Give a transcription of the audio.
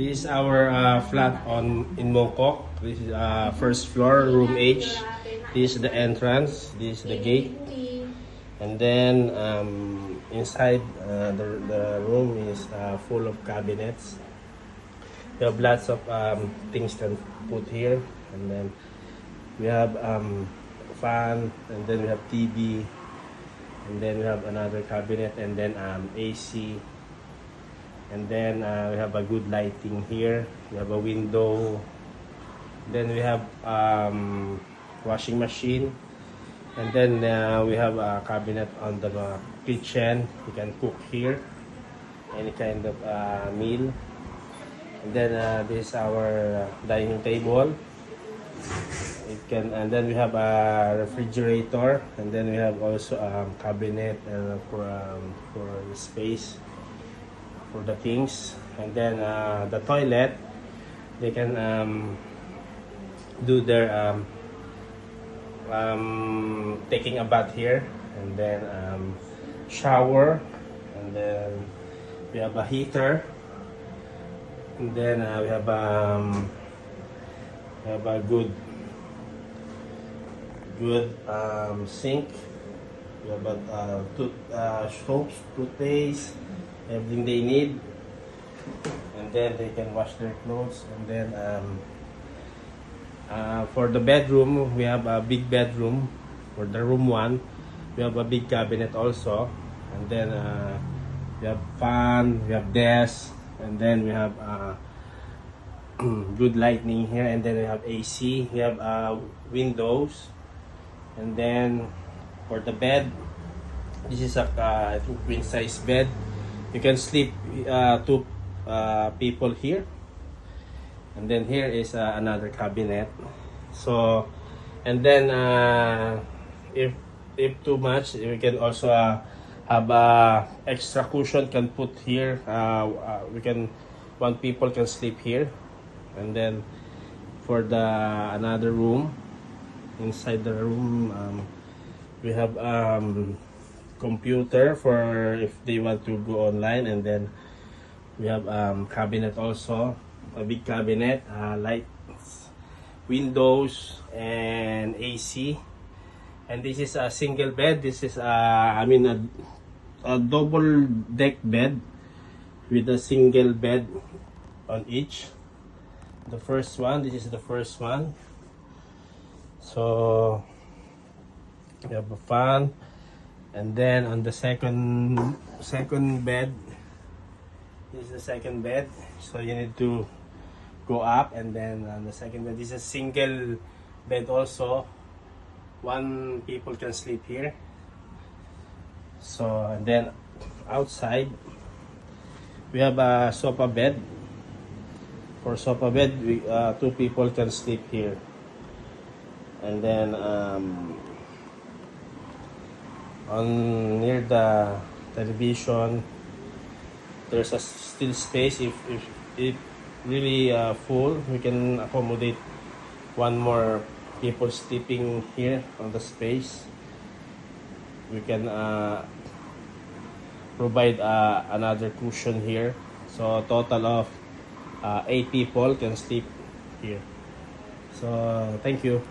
This is our flat in Mongkok. This is first floor, room H. This is the entrance. This is the gate. And then inside the room is full of cabinets. We have lots of things to put here. And then we have fan, and then we have TV, and then we have another cabinet, and then AC. And then we have a good lighting here. We have a window. Then we have washing machine. And then we have a cabinet on the kitchen. You can cook here any kind of meal. And then this is our dining table. And then we have a refrigerator. And then we have also a cabinet for the space for the things. And then the toilet, they can do their taking a bath here, and then shower, and then we have a heater, and then we have a good sink. We have soaps, toothpaste, everything they need, and then they can wash their clothes. And then for the bedroom, we have a big bedroom. For the room 1, we have a big cabinet also, and then we have fan, we have desk, and then we have good lighting here, and then we have AC. We have windows. And then for the bed, this is a I think queen size bed. You can sleep 2 people here. And then here is another cabinet. So, and then if too much, we can also have extra cushion can put here. We can 1 people can sleep here. And then for the another room, inside the room, we have computer for if they want to go online. And then we have cabinet also, a big cabinet, lights, windows, and AC. And this is a single bed. This is a double deck bed with a single bed on each. The first one, this is the first one. So we have a fan, and then on the second bed, this is the second bed. So you need to go up, and then on the second bed, this is a single bed also. 1 people can sleep here. So, and then outside, we have a sofa bed. For sofa bed, 2 people can sleep here. And then on near the television, there's a still space. If it really full, we can accommodate 1 more people sleeping here on the space. We can provide another cushion here. So total of 8 people can sleep here. So thank you.